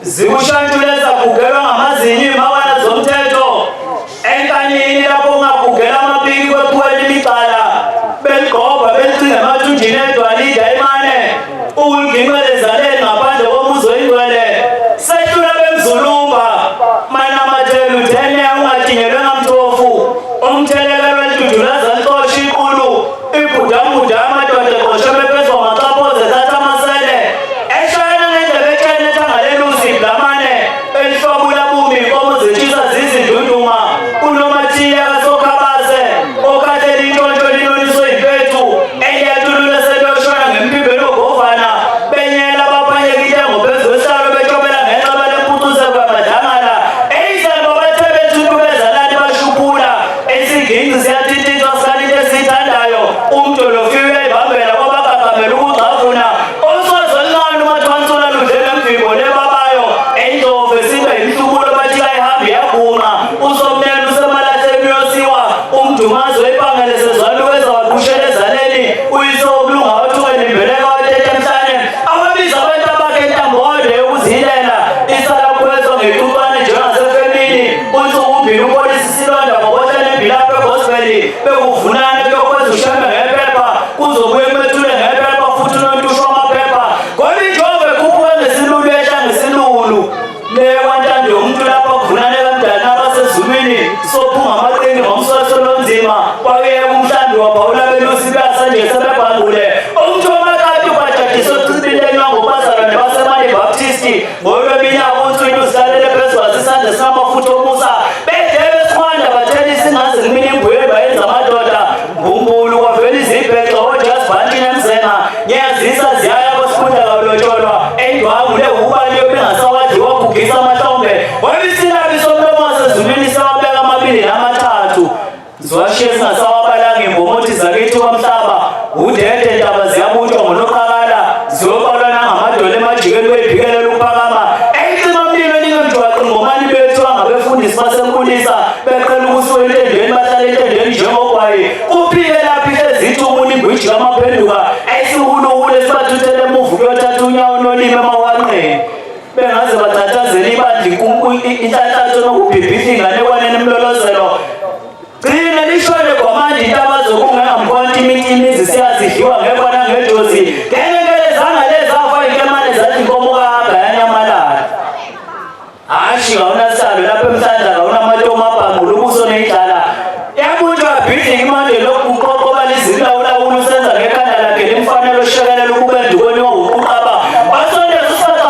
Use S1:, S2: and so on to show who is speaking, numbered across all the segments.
S1: zikushantulela kugelwa ngamazinyo imawana zomthetho enkanyini lapho ungagugela amapiki kwephweni licala beligqoba belicinga emathunjini edwalida imane ukulginqelezaleni ngaphandle komuzo ingcwele sehlula bemzulumba manamathela uthene ungadingelwe ngamthofu umthelekelo welidudulaza ntoshi inkulu ibhudamuda amadoda eqoshe bephezwa macaphoze thatha amasele eshayana ngendebe etshene ethangaleli uziblamane elihlobula bumi inkomo zitshisa zizindunduma unomathiya kasokhabase okhathela intshontsho linoniswe impethu eyatulula seloshwana ngempibelo ogovana benyela abaphanyekile ngophezu kwesihlalo betshobela ngenxeba lempucuzeko yamadlangala eyisebo bethe bethuntukezalani bashuphula isigingci siyathithithwa sikalinto esiyithandayo umjolofiwe ibambela kwabagagamela ukugxavuna osozolincane umathwansula ludlela mvibo lebabayo endlovu esinga yimhlubulo bathi kayihambi yaguma usomnene usemalahleni uyosiwa umdumazi webangele sezwaluweza waqhushela ezaleni uyiso ukulunga wathukeni imbeleka wathetha emhlane ababiza abantu abakhe entambonde yokuzihilela isala kuwezwa ngecucwane njengasefemini unsukumbili upolisi isilonda ngobohlane embilapho egospeli bekuvunana bekwenza ushame ngephepha kuzobuye kumethule ngephepha futhi unontusho wamaphepha ngoba injova ekhuphuke ngesilulu ehla ngesilulu lekwantando yomuntu lapho kuvunane kamdala abasezulwini sophunga amaqini ngomswaso lonzima kwakuyeka umhlambi wabhawula belusi beyasanje sebebhangule umuntu wamakati ubhajadisa ocibile ngobazalwane basemali baptisti ngolweminyaka unswini uzilalele phezu kwasisandla sinamafutha omusa bedebe sikhwanda bathela isingazi limini imbuyeni bayenza amadoda mbumbulu kwavela izibhexa ojasibhantini emzenga ngiyazisa ziyaya kwesifunda kabulotsholwa endwangu lehubani yobengasawadli wagugisa amahlombe webisilabi somlomo wasezulwini sewabeka amabili namathathu ziwashiye singasawabalanga imbomothi zakithi kwamhlaba udede ndaba ziyabutshwa ngonoqakala ziyobalwa nangamadolo emajikeni weyibhikelela ukuphakama eyicima mlilo ningemjwaqi ngomani bethiwa ngabefundisi basenkulisa beqela ukusuka entendweni bahlala entendweni njengogwayi kuphike laphi hlezi umuni ingwiji kamaphenduka eyisiwuluwulu esibathuthele emuva kuyothatha unyawo nolime emawanqeni bengaze bathathazela ibandla inhlanhlatho nokubhibhidla inganekwaneni emlolozelo gcina lishone kwamanje intaba zokungengamkhonti imitimizi siyazidliwa ngekwana ngedozi ngenengelezanga lezafa inkemane zathi inkomo kahamba yanyamalala hashi ngawunasalo lapho emhlandla ngawunamatoma ubuso neyidlala yabunjwa bhidlinga imande lokuqoqo balizilawulawula usenza ngekhanda lakhe limfanelo shekelela ukube ndukweni wanguquqaba osondeza usaka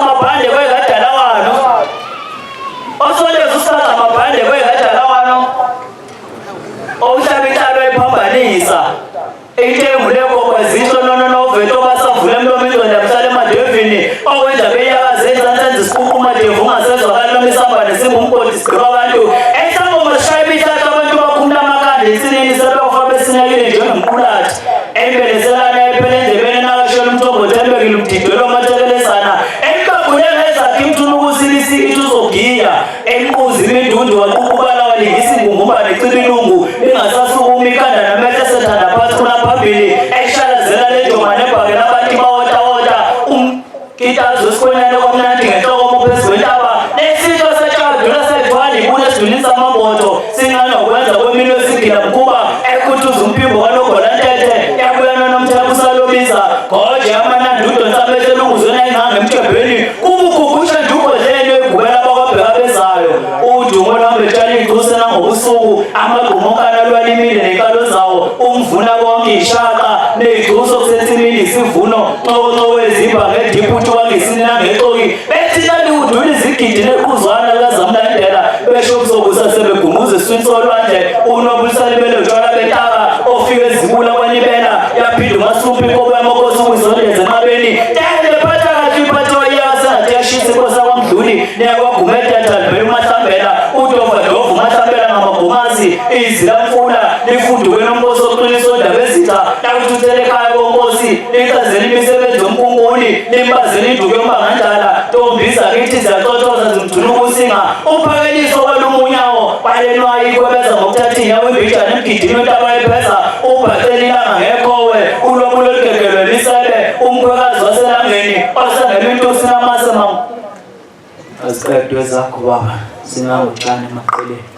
S1: amabhande kwegadalawano omhlabitalo ephambanisa ithembu lekokwe zitsho nononoveto basavula emlomo ingcwele mhlala emadevini okwenza beyakazenza nsenza isiququmadevu ungasezwakali noma isambane singumgodi sigqiba abantu esangoma sishaya imihlahla abantu bakhumula amakanda insinini sebefa besinyakile njengemqulathi embeleselana ephele endlebeni nakashela umthombo thembekile umdidwelo amathekelesana emqagule ngezakhi imthulukusilisikithi uzogiya emquzi imindundu waququbala walingisa ingungumbane eciba ilungu lingasasukumi ikhanda namehlo esethanda phansi kunaphambili eshalazela lejomane ebhakela abantu bawotawota umkitazo esikhonyane kwamnandi ngenhlokomo phezu kwentaba nesitho setshadula sethwala ibune esidulisa amamboto singanokwenza kwemilo esigila mkhuba ekuthuza umphimbo kanogolantete yabuyana nomtheko usalobiza goje amanandi udonsa amehlo elunguzweni ayinganga emthembeni kubukhugusha ndugodleni egubela bakwabheka bezayo udumo lwambe etshani igcuse nangobusuku amagqumo onkana lwalimile nenkalo zawo umvuna konke ishaqa neyigcuso kusensimini isivuno xokoxo wezimba ngediphuthi wangesini nangexoki bethina liwudula izigidi neqhuzwana likazamlandela besho kuzokusa sebegumuza eswini solwandle unobulisalibele utshwala betaka ofike ezibula kwanibela yaphinda umasumpi inkobo yamakhosi ukuzondeza enqabeni tele phatha kahle iphatho iyakasengathi yashisa inkosi yakwamdluli neyakwagumedadalibela umahlambela udova dova umahlambela ngamagumazi izilamfula lifunduke nomkosi oqinisa ondaba ezitha nakuthuthele ekhaya konkosi lichazela imisebenzi yomkunkuni limbazela induku yombangandala ntombi zakithi ziyacocoza zimduna ukusinga uphakeliso kwalumunyawo balenwayo ikwebeza ngokuthatha inyawo imbijana emgidini wentaba epheza ubhacela ilanga ngekhowe ulobulo olugegelwe lisebe umkhwekazi waselangeni osangela intosi namase aziqedwe zakho baba, singangutshani emaqeleni.